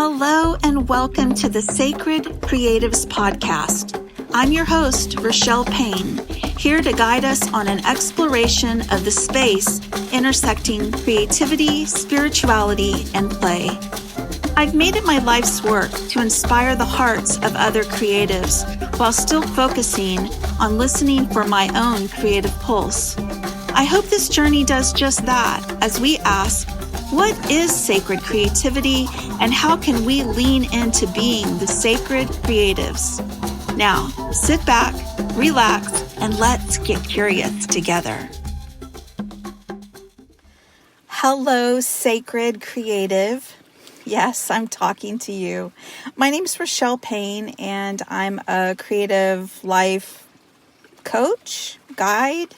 Hello and welcome to the Sacred Creatives Podcast. I'm your host, Rachél Payne, here to guide us on an exploration of the space intersecting creativity, spirituality, and play. I've made it my life's work to inspire the hearts of other creatives while still focusing on listening for my own creative pulse. I hope this journey does just that as we ask, what is sacred creativity and how can we lean into being the sacred creatives? Now, sit back, relax, and let's get curious together. Hello, sacred creative. Yes, I'm talking to you. My name is Rachél Payne, and I'm a creative life coach, guide,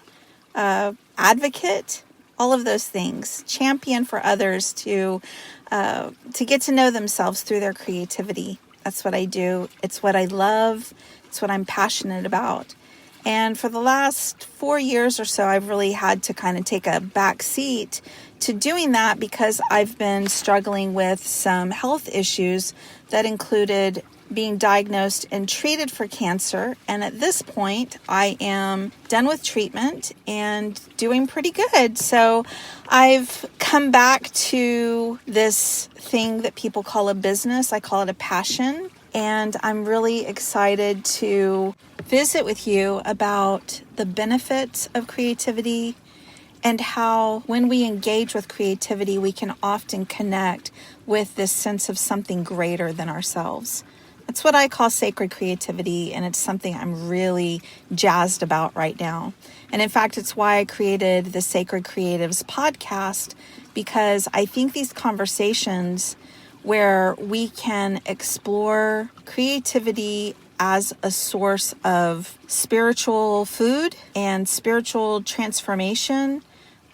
advocate, all of those things. Champion for others to get to know themselves through their creativity. That's what I do. It's what I love. It's what I'm passionate about. And for the last 4 years or so, I've really had to kind of take a back seat to doing that because I've been struggling with some health issues that included being diagnosed and treated for cancer. And at this point, I am done with treatment and doing pretty good. So I've come back to this thing that people call a business. I call it a passion. And I'm really excited to visit with you about the benefits of creativity and how when we engage with creativity, we can often connect with this sense of something greater than ourselves. That's what I call sacred creativity, and it's something I'm really jazzed about right now. And in fact, it's why I created the Sacred Creatives podcast, because I think these conversations where we can explore creativity as a source of spiritual food and spiritual transformation,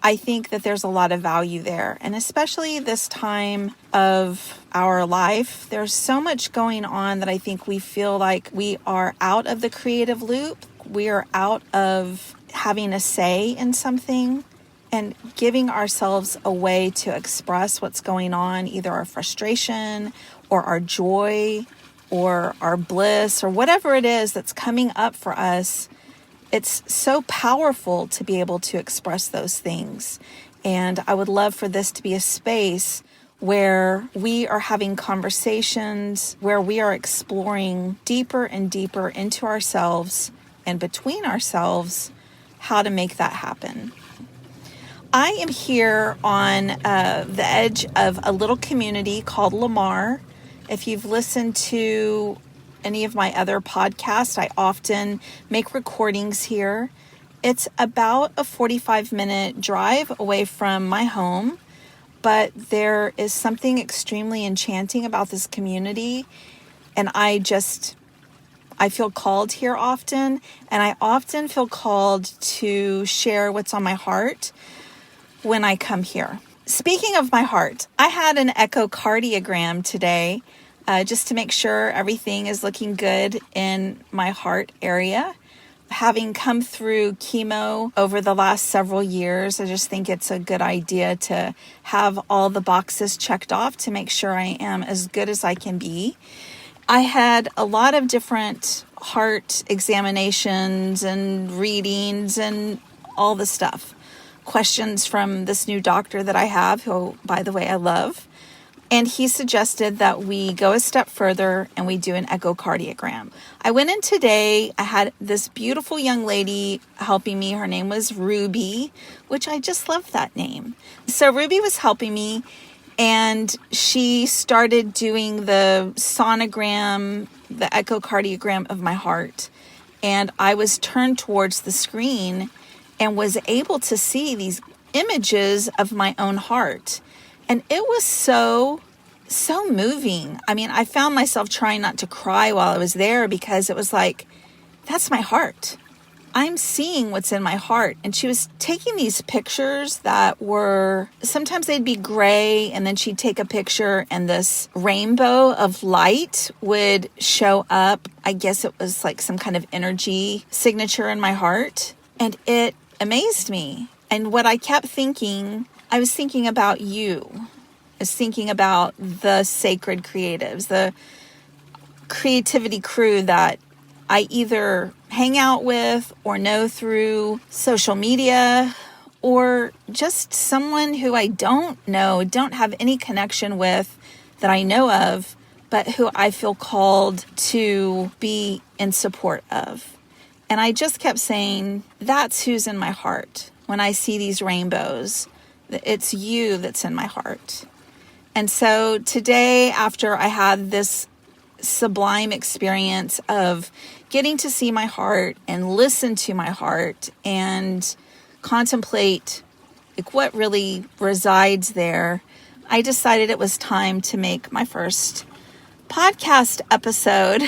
I think that there's a lot of value there. And especially this time of our life, there's so much going on that I think we feel like we are out of the creative loop. We are out of having a say in something and giving ourselves a way to express what's going on, either our frustration or our joy or our bliss or whatever it is that's coming up for us. It's so powerful to be able to express those things. And I would love for this to be a space where we are having conversations, where we are exploring deeper and deeper into ourselves and between ourselves, how to make that happen. I am here on the edge of a little community called Lamar. If you've listened to any of my other podcasts, I often make recordings here. It's about a 45-minute drive away from my home, but there is something extremely enchanting about this community, and I feel called here often, and I often feel called to share what's on my heart when I come here. Speaking of my heart, I had an echocardiogram today just to make sure everything is looking good in my heart area. Having come through chemo over the last several years, I just think it's a good idea to have all the boxes checked off to make sure I am as good as I can be. I had a lot of different heart examinations and readings and all the stuff. Questions from this new doctor that I have, who, by the way, I love. And he suggested that we go a step further and we do an echocardiogram. I went in today. I had this beautiful young lady helping me. Her name was Ruby, which I just love that name. So Ruby was helping me, and she started doing the sonogram, the echocardiogram of my heart. And I was turned towards the screen and was able to see these images of my own heart. And it was so moving. I mean, I found myself trying not to cry while I was there because it was like, that's my heart. I'm seeing what's in my heart. And she was taking these pictures that were, sometimes they'd be gray, and then she'd take a picture and this rainbow of light would show up. I guess it was like some kind of energy signature in my heart. And it amazed me. And what I kept thinking, I was thinking about you is thinking about the sacred creatives, the creativity crew that I either hang out with or know through social media, or just someone who I don't know, don't have any connection with that I know of, but who I feel called to be in support of. And I just kept saying, that's who's in my heart. When I see these rainbows, it's you that's in my heart. And so today, after I had this sublime experience of getting to see my heart and listen to my heart and contemplate like what really resides there, I decided it was time to make my first podcast episode.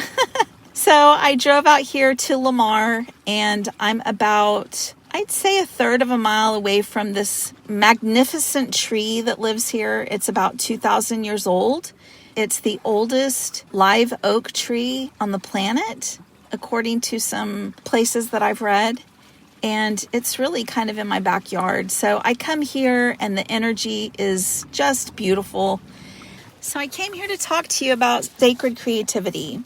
So I drove out here to Lamar, and I'm about, I'd say, a third of a mile away from this magnificent tree that lives here. It's about 2,000 years old. It's the oldest live oak tree on the planet, according to some places that I've read. And it's really kind of in my backyard. So I come here and the energy is just beautiful. So I came here to talk to you about sacred creativity.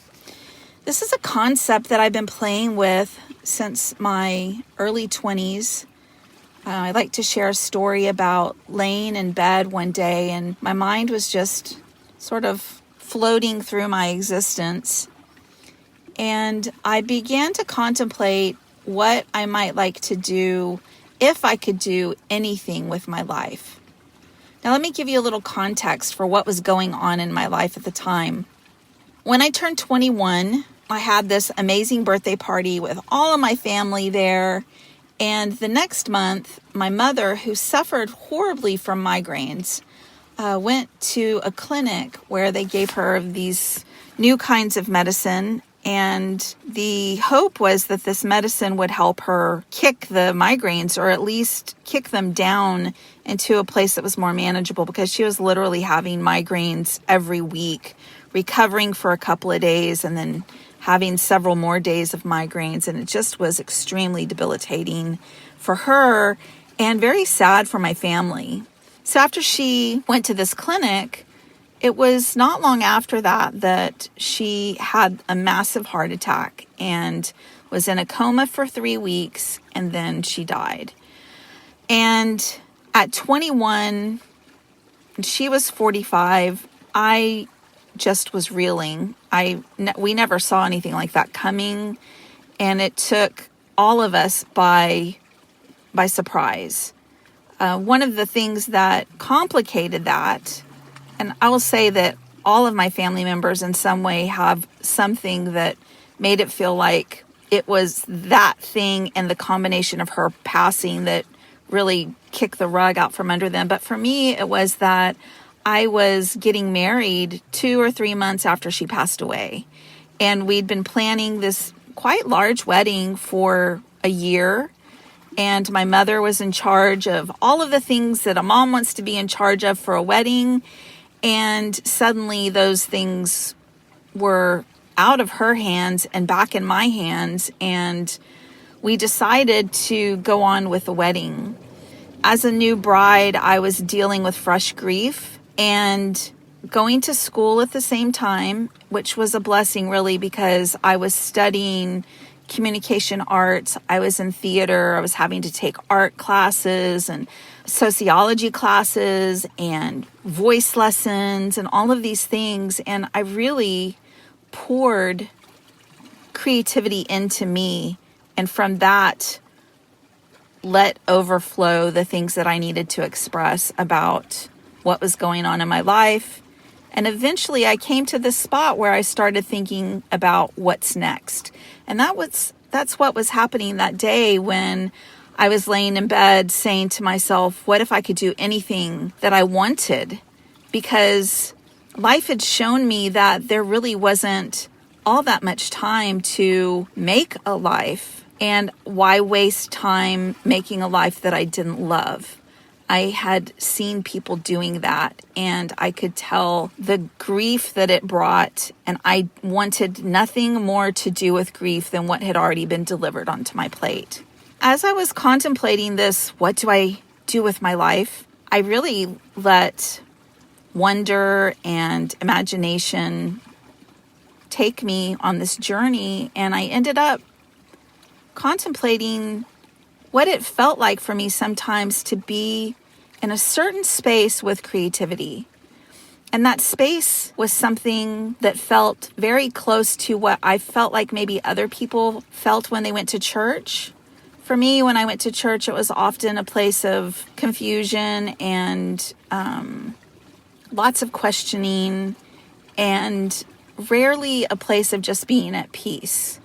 This is a concept that I've been playing with since my early 20s. I like to share a story about laying in bed one day, and my mind was just sort of floating through my existence. And I began to contemplate what I might like to do if I could do anything with my life. Now, let me give you a little context for what was going on in my life at the time. When I turned 21, I had this amazing birthday party with all of my family there. And the next month, my mother, who suffered horribly from migraines, went to a clinic where they gave her these new kinds of medicine. And the hope was that this medicine would help her kick the migraines, or at least kick them down into a place that was more manageable, because she was literally having migraines every week, recovering for a couple of days and then having several more days of migraines. And it just was extremely debilitating for her and very sad for my family. So after she went to this clinic, it was not long after that she had a massive heart attack and was in a coma for 3 weeks, and then she died. And at 21, she was 45, I just was reeling. We never saw anything like that coming, and it took all of us by surprise. One of the things that complicated that, and I will say that all of my family members in some way have something that made it feel like it was that thing and the combination of her passing that really kicked the rug out from under them. But for me, it was that I was getting married 2 or 3 months after she passed away. And we'd been planning this quite large wedding for a year. And my mother was in charge of all of the things that a mom wants to be in charge of for a wedding. And suddenly those things were out of her hands and back in my hands. And we decided to go on with the wedding. As a new bride, I was dealing with fresh grief and going to school at the same time, which was a blessing really, because I was studying communication arts. I was in theater. I was having to take art classes and sociology classes and voice lessons and all of these things. And I really poured creativity into me. And from that, let overflow the things that I needed to express about what was going on in my life. And eventually I came to this spot where I started thinking about what's next. And that's what was happening that day when I was laying in bed saying to myself, what if I could do anything that I wanted? Because life had shown me that there really wasn't all that much time to make a life. And why waste time making a life that I didn't love? I had seen people doing that, and I could tell the grief that it brought, and I wanted nothing more to do with grief than what had already been delivered onto my plate. As I was contemplating this, what do I do with my life? I really let wonder and imagination take me on this journey, and I ended up contemplating what it felt like for me sometimes to be in a certain space with creativity. And that space was something that felt very close to what I felt like maybe other people felt when they went to church. For me, when I went to church, it was often a place of confusion and lots of questioning, and rarely a place of just being at peace.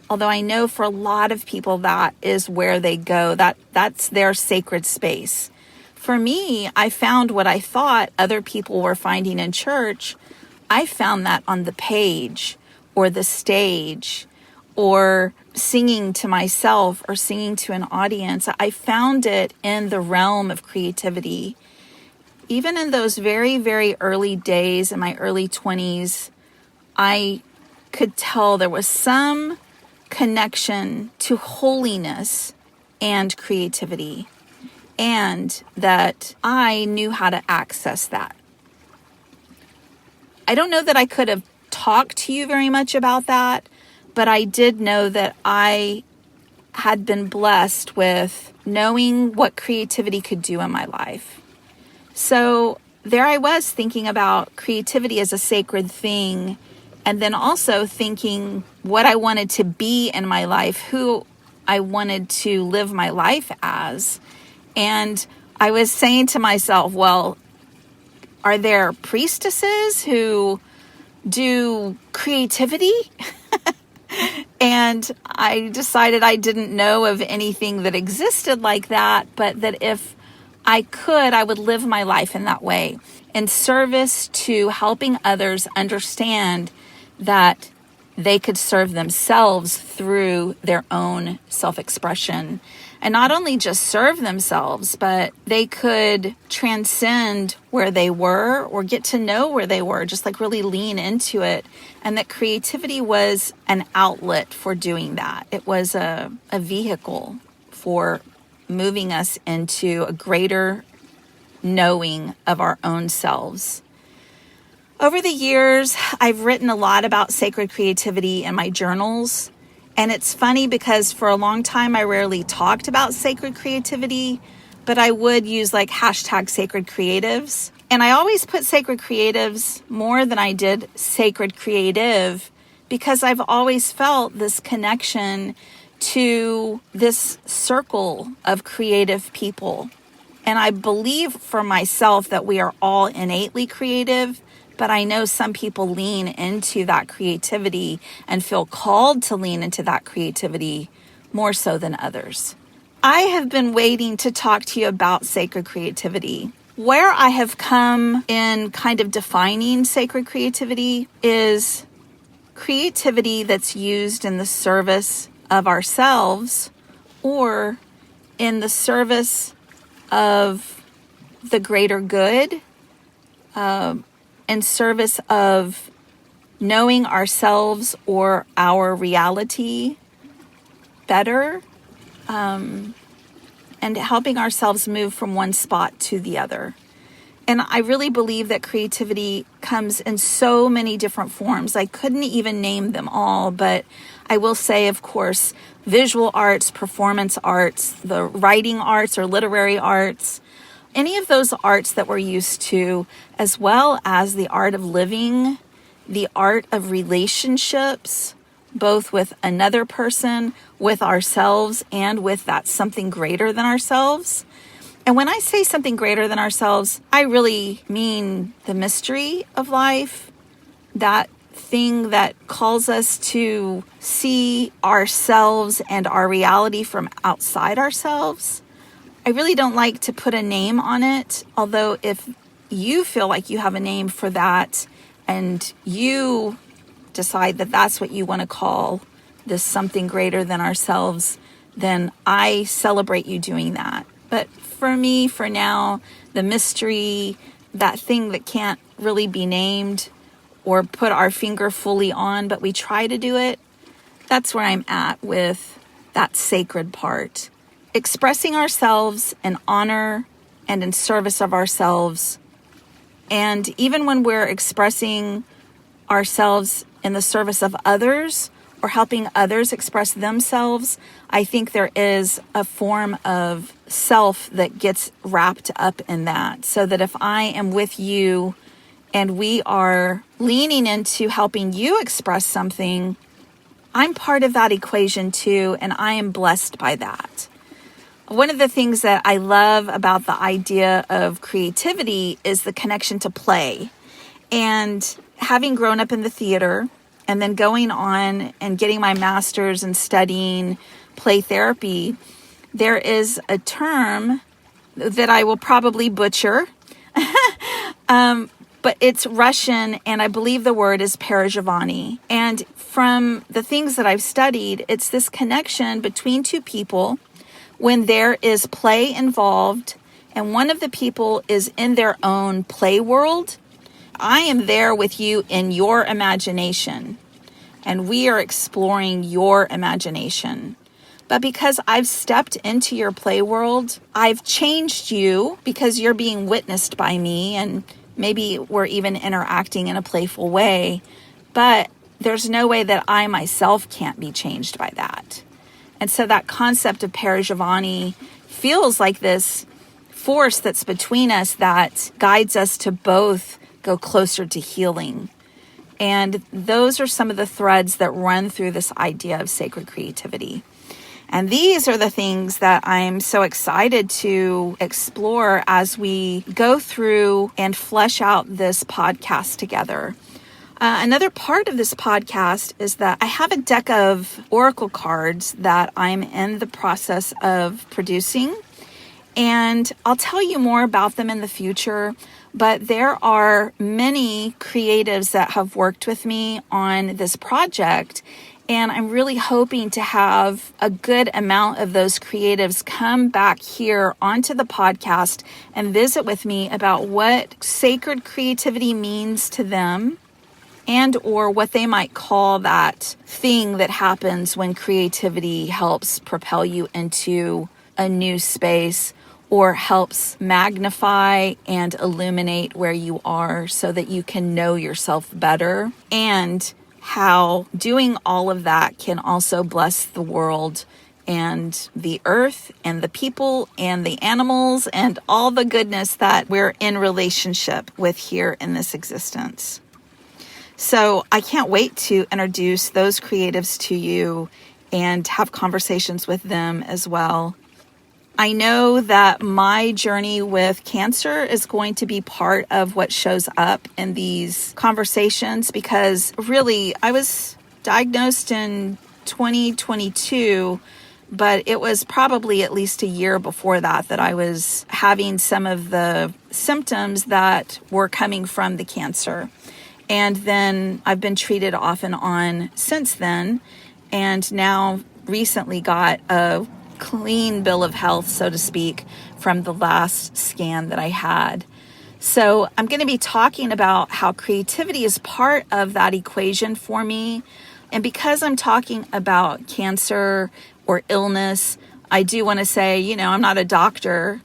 Although I know for a lot of people that is where they go, that's their sacred space. For me, I found what I thought other people were finding in church. I found that on the page or the stage or singing to myself or singing to an audience. I found it in the realm of creativity. Even in those very, very early days in my early 20s, I could tell there was some connection to holiness and creativity, and that I knew how to access that. I don't know that I could have talked to you very much about that, but I did know that I had been blessed with knowing what creativity could do in my life. So there I was thinking about creativity as a sacred thing, and then also thinking what I wanted to be in my life, who I wanted to live my life as. And I was saying to myself, well, are there priestesses who do creativity? And I decided I didn't know of anything that existed like that, but that if I could, I would live my life in that way, in service to helping others understand that they could serve themselves through their own self-expression. And not only just serve themselves, but they could transcend where they were or get to know where they were, just like really lean into it. And that creativity was an outlet for doing that. It was a vehicle for moving us into a greater knowing of our own selves. Over the years, I've written a lot about sacred creativity in my journals. And it's funny because for a long time, I rarely talked about sacred creativity, but I would use like hashtag sacred creatives. And I always put sacred creatives more than I did sacred creative, because I've always felt this connection to this circle of creative people. And I believe for myself that we are all innately creative, but I know some people lean into that creativity and feel called to lean into that creativity more so than others. I have been waiting to talk to you about sacred creativity. Where I have come in kind of defining sacred creativity is creativity that's used in the service of ourselves or in the service of the greater good, in service of knowing ourselves or our reality better, and helping ourselves move from one spot to the other. And I really believe that creativity comes in so many different forms. I couldn't even name them all, but I will say, of course, visual arts, performance arts, the writing arts or literary arts, any of those arts that we're used to, as well as the art of living, the art of relationships, both with another person, with ourselves, and with that something greater than ourselves. And when I say something greater than ourselves, I really mean the mystery of life, that thing that calls us to see ourselves and our reality from outside ourselves. I really don't like to put a name on it, although if you feel like you have a name for that and you decide that that's what you want to call this something greater than ourselves, then I celebrate you doing that. But for me, for now, the mystery, that thing that can't really be named or put our finger fully on, but we try to do it, that's where I'm at with that sacred part. Expressing ourselves in honor and in service of ourselves And even when we're expressing ourselves in the service of others or helping others express themselves, I think there is a form of self that gets wrapped up in that. So that if I am with you and we are leaning into helping you express something, I'm part of that equation too, and I am blessed by that. One of the things that I love about the idea of creativity is the connection to play. And having grown up in the theater and then going on and getting my master's and studying play therapy, there is a term that I will probably butcher, but it's Russian, and I believe the word is perеживание. And from the things that I've studied, it's this connection between two people when there is play involved and one of the people is in their own play world. I am there with you in your imagination, and we are exploring your imagination. But because I've stepped into your play world, I've changed you because you're being witnessed by me, and maybe we're even interacting in a playful way. But there's no way that I myself can't be changed by that. And so that concept of perеживание feels like this force that's between us that guides us to both go closer to healing. And those are some of the threads that run through this idea of sacred creativity. And these are the things that I'm so excited to explore as we go through and flesh out this podcast together. Another part of this podcast is that I have a deck of oracle cards that I'm in the process of producing. And I'll tell you more about them in the future. But there are many creatives that have worked with me on this project. And I'm really hoping to have a good amount of those creatives come back here onto the podcast and visit with me about what sacred creativity means to them, and or what they might call that thing that happens when creativity helps propel you into a new space or helps magnify and illuminate where you are so that you can know yourself better, and how doing all of that can also bless the world and the earth and the people and the animals and all the goodness that we're in relationship with here in this existence. So I can't wait to introduce those creatives to you and have conversations with them as well. I know that my journey with cancer is going to be part of what shows up in these conversations, because really I was diagnosed in 2022, but it was probably at least a year before that I was having some of the symptoms that were coming from the cancer. And then I've been treated off and on since then, and now recently got a clean bill of health, so to speak, from the last scan that I had. So I'm going to be talking about how creativity is part of that equation for me. And because I'm talking about cancer or illness, I do want to say, I'm not a doctor,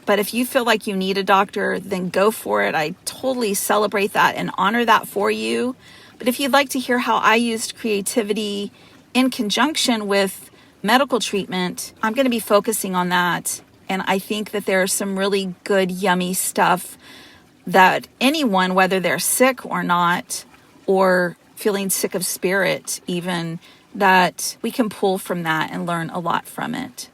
but if you feel like you need a doctor, then go for it. I totally celebrate that and honor that for you. But if you'd like to hear how I used creativity in conjunction with medical treatment, I'm going to be focusing on that. And I think that there's some really good, yummy stuff that anyone, whether they're sick or not, or feeling sick of spirit even, that we can pull from that and learn a lot from it.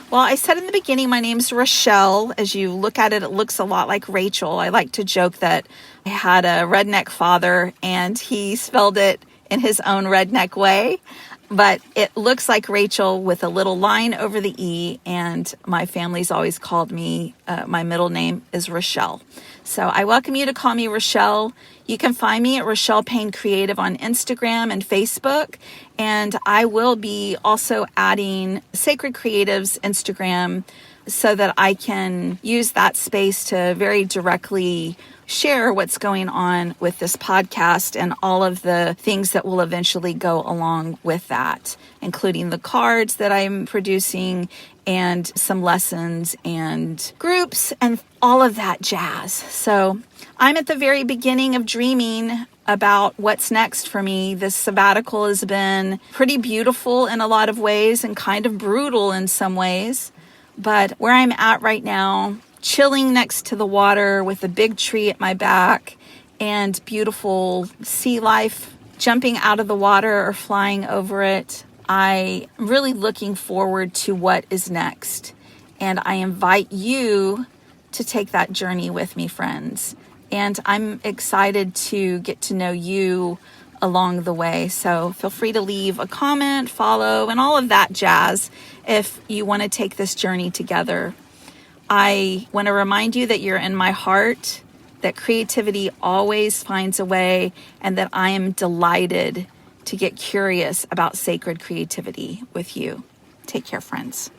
Well, I said in the beginning, my name's Rachél. As you look at it, it looks a lot like Rachel. I like to joke that I had a redneck father and he spelled it in his own redneck way. But it looks like Rachel with a little line over the E, and my family's always called me, my middle name is Rachél. So I welcome you to call me Rachél. You can find me at Rachél Payne Creative on Instagram and Facebook, and I will be also adding Sacred Creatives Instagram so that I can use that space to very directly share what's going on with this podcast and all of the things that will eventually go along with that, including the cards that I'm producing and some lessons and groups and all of that jazz. So I'm at the very beginning of dreaming about what's next for me. This sabbatical has been pretty beautiful in a lot of ways and kind of brutal in some ways. But where I'm at right now, chilling next to the water with a big tree at my back and beautiful sea life jumping out of the water or flying over it, I'm really looking forward to what is next. And I invite you to take that journey with me, friends. And I'm excited to get to know you along the way. So feel free to leave a comment, follow, and all of that jazz if you want to take this journey together. I want to remind you that you're in my heart, that creativity always finds a way, and that I am delighted to get curious about sacred creativity with you. Take care, friends.